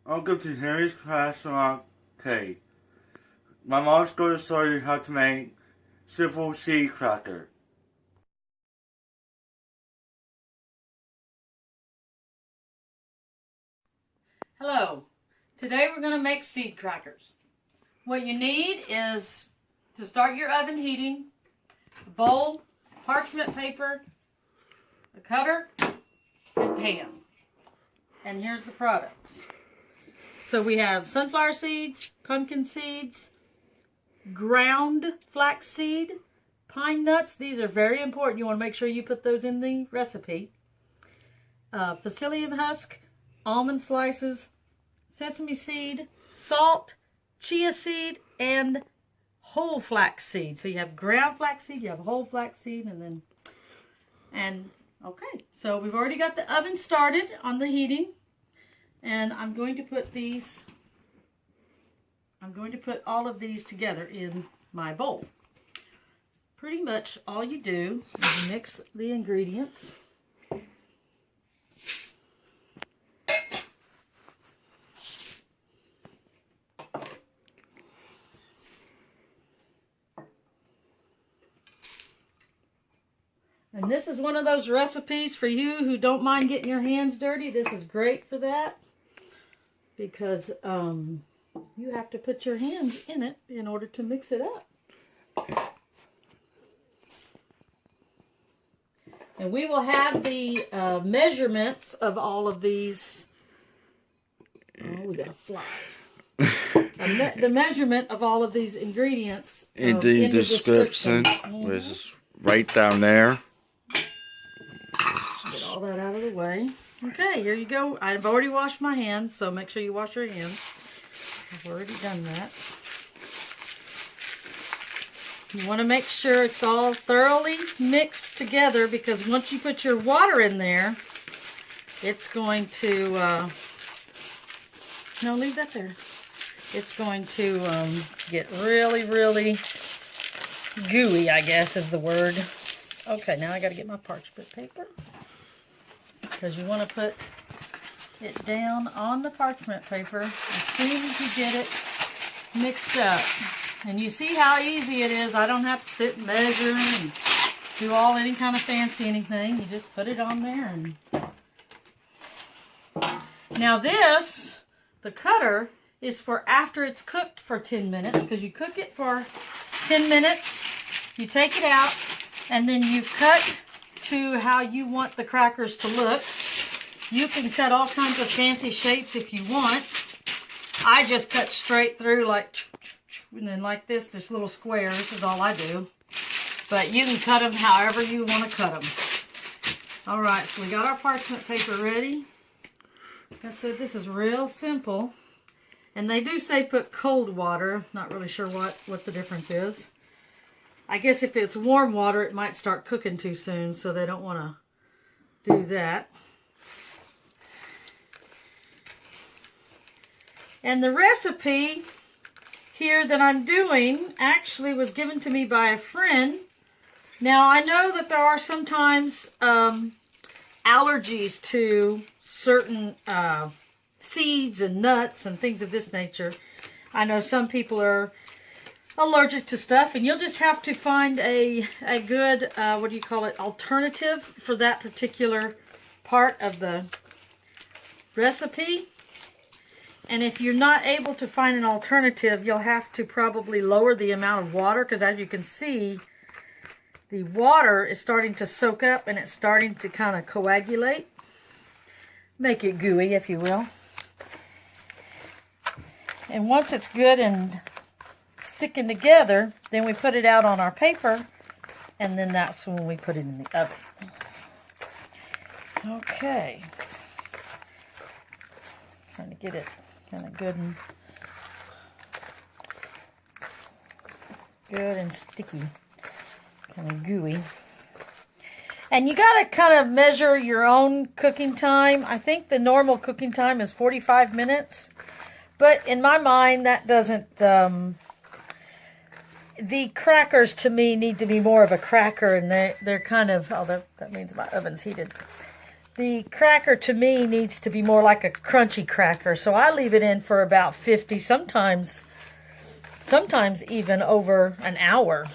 Welcome to Harry's Crafts&Arcade. My mom's going to show you how to make simple seed cracker. Hello. Today we're going to make seed crackers. What you need is to start your oven heating, a bowl, parchment paper, a cutter, and pan. And here's the products. So we have sunflower seeds, pumpkin seeds, ground flax seed, pine nuts. These are very important. You want to make sure you put those in the recipe. Psyllium husk, almond slices, sesame seed, salt, chia seed, and whole flax seed. So you have ground flax seed, you have whole flax seed, okay. So we've already got the oven started on the heating. And I'm going to put all of these together in my bowl. Pretty much all you do is mix the ingredients. And this is one of those recipes for you who don't mind getting your hands dirty. This is great for that. Because you have to put your hands in it in order to mix it up. And we will have the measurements of all of these. Oh, we got a fly. The measurement of all of these ingredients in the description, which is right down there. Get all that out of the way. Okay, here you go. I've already washed my hands, so make sure you wash your hands. I've already done that. You want to make sure it's all thoroughly mixed together, because once you put your water in there, it's going to, no, leave that there. It's going to get really, really gooey, I guess is the word. Okay, now I got to get my parchment paper. Because you want to put it down on the parchment paper as soon as you get it mixed up. And you see how easy it is. I don't have to sit and measure and do any kind of fancy anything. You just put it on there. Now this, the cutter, is for after it's cooked for 10 minutes. Because you cook it for 10 minutes, you take it out, and then you cut to how you want the crackers to look. You can cut all kinds of fancy shapes if you want. I just cut straight through and then like this, just little squares is all I do. But you can cut them however you want to cut them. All right, so we got our parchment paper ready. Like I said, this is real simple. And they do say put cold water. Not really sure what the difference is. I guess if it's warm water, it might start cooking too soon, so they don't want to do that. And the recipe here that I'm doing actually was given to me by a friend. Now, I know that there are sometimes allergies to certain seeds and nuts and things of this nature. I know some people are allergic to stuff, and you'll just have to find a good alternative for that particular part of the recipe. And if you're not able to find an alternative, you'll have to probably lower the amount of water, because as you can see, the water is starting to soak up and it's starting to kind of coagulate, make it gooey, if you will. And once it's good and sticking together, then we put it out on our paper, and then that's when we put it in the oven. Okay. Trying to get it kind of good and sticky, kind of gooey. And you got to kind of measure your own cooking time. I think the normal cooking time is 45 minutes. But in my mind, that doesn't... the crackers, to me, need to be more of a cracker. And they're kind of... Oh, that means my oven's heated. the cracker to me needs to be more like a crunchy cracker. So I leave it in for about 50, sometimes even over an hour.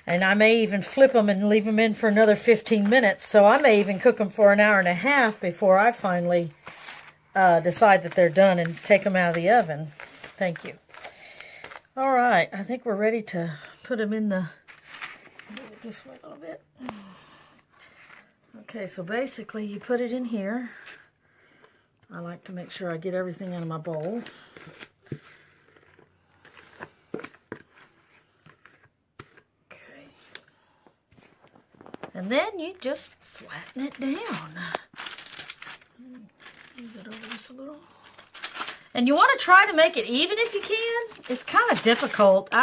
And I may even flip them and leave them in for another 15 minutes. So I may even cook them for an hour and a half before I finally decide that they're done and take them out of the oven. Thank you. All right, I think we're ready to put them in the, move it this way a little bit. Okay, so basically you put it in here. I like to make sure I get everything out of my bowl. Okay. And then you just flatten it down. Move it over just a little. And you want to try to make it even if you can. It's kind of difficult.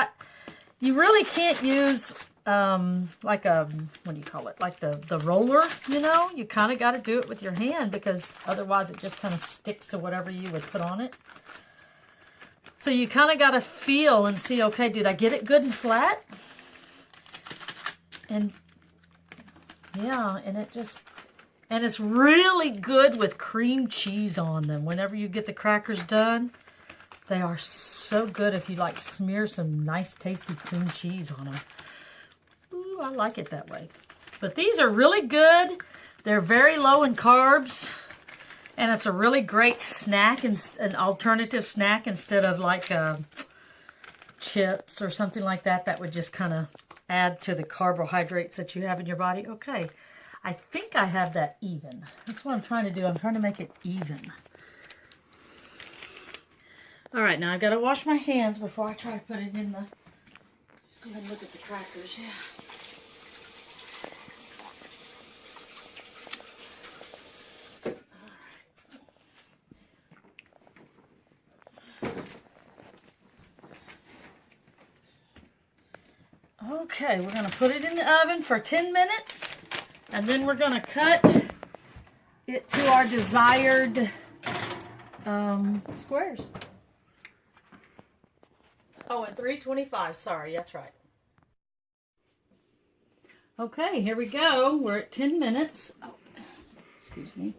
You really can't use like a, what do you call it? Like the roller, you know? You kind of got to do it with your hand because otherwise it just kind of sticks to whatever you would put on it. So you kind of got to feel and see, okay, did I get it good and flat? And yeah, and it's really good with cream cheese on them. Whenever you get the crackers done, they are so good if you like smear some nice tasty cream cheese on them. Ooh, I like it that way. But these are really good. They're very low in carbs. And it's a really great snack, an alternative snack instead of like chips or something like that. That would just kind of add to the carbohydrates that you have in your body. Okay, I think I have that even. That's what I'm trying to do. I'm trying to make it even. All right, now I've got to wash my hands before I try to put it in the... Just go ahead and look at the crackers, yeah. Okay, we're going to put it in the oven for 10 minutes, and then we're going to cut it to our desired squares. Oh, and 325, sorry, that's right. Okay, here we go. We're at 10 minutes. Oh, excuse me.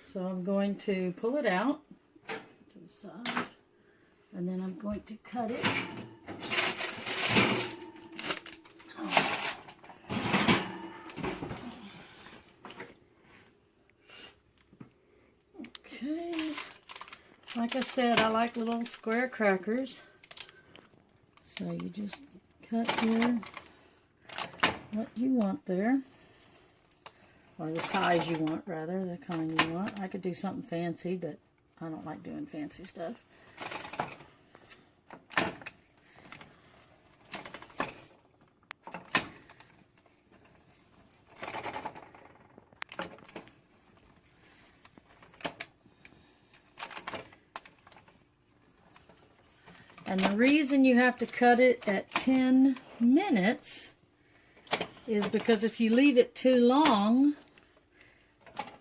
So I'm going to pull it out to the side, and then I'm going to cut it. Okay, like I said, I like little square crackers. So you just cut here what you want there. Or the size you want, rather, the kind you want. I could do something fancy, but I don't like doing fancy stuff. And the reason you have to cut it at 10 minutes is because if you leave it too long,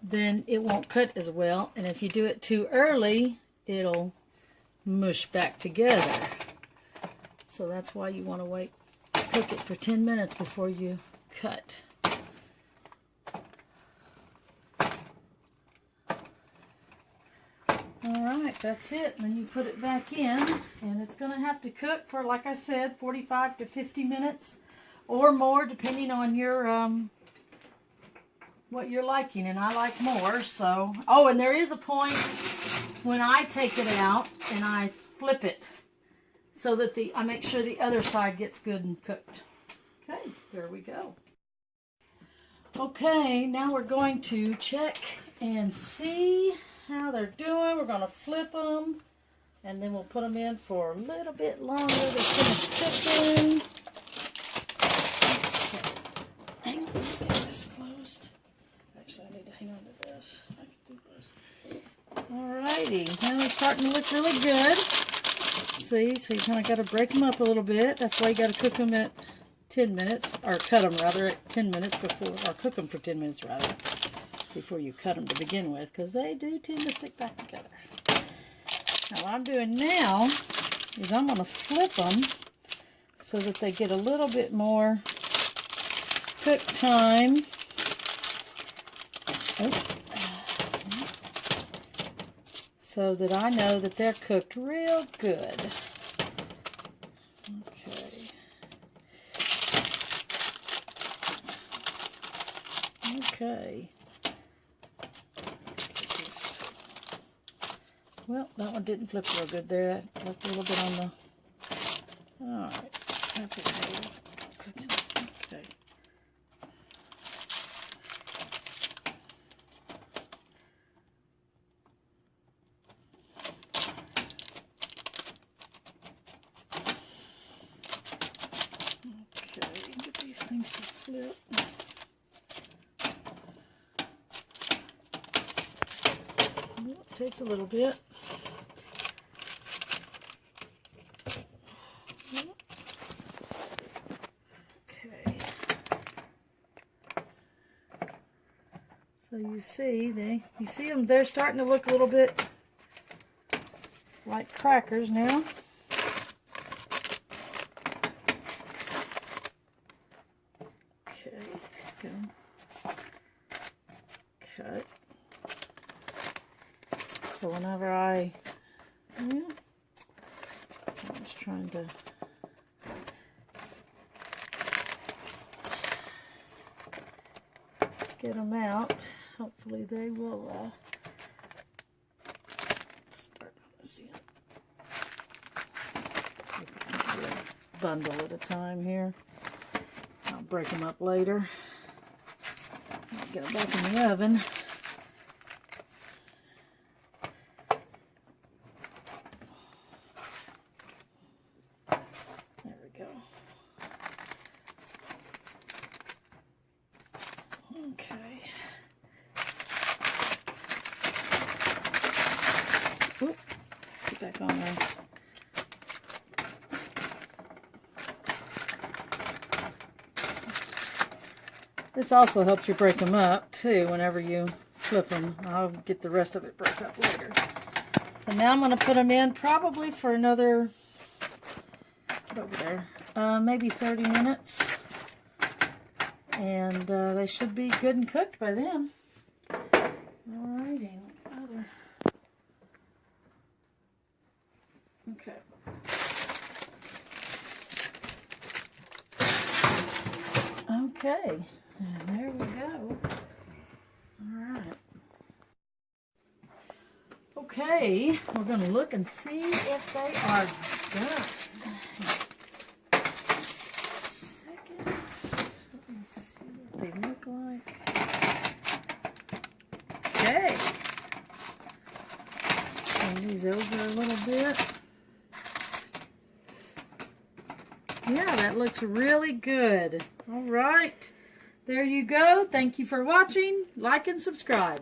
then it won't cut as well, and if you do it too early, it'll mush back together. So that's why you want to cook it for 10 minutes before you cut. Alright, that's it. Then you put it back in, and it's going to have to cook for, like I said, 45 to 50 minutes or more, depending on your what you're liking, and I like more. So, oh, and there is a point when I take it out and I flip it so that I make sure the other side gets good and cooked. Okay, there we go. Okay, now we're going to check and see how they're doing. We're going to flip them, and then we'll put them in for a little bit longer to finish cooking. Hang on, let me get this closed. Actually, I need to hang on to this. I can do this. Alrighty, now they're starting to look really good. See, so you kind of got to break them up a little bit. That's why you got to cook them at 10 minutes, or cut them rather at 10 minutes before, or cook them for 10 minutes rather, before you cut them to begin with, because they do tend to stick back together. Now what I'm doing now is I'm going to flip them so that they get a little bit more cook time. So that I know that they're cooked real good. Okay. Okay. Well, that one didn't flip real good there. That flipped a little bit on the... Alright, that's okay. Cooking. Okay. Okay, get these things to flip. Well, it takes a little bit. Okay. So you see them, they're starting to look a little bit like crackers now. Okay, go. Cut. So whenever I'm just trying to get them out. Hopefully they will start on this end. See if I can do a bundle at a time here. I'll break them up later. I'll get them back in the oven. There we go. Okay. Oop, get back on there. This also helps you break them up too whenever you flip them. I'll get the rest of it broke up later. And now I'm going to put them in probably for another, get over there, maybe 30 minutes. And they should be good and cooked by then. Alrighty, okay. Okay, and there we go. Alright. Okay, we're going to look and see if they are done. They look like. Okay. Let's turn these over a little bit. Yeah, that looks really good. All right. There you go. Thank you for watching. Like and subscribe.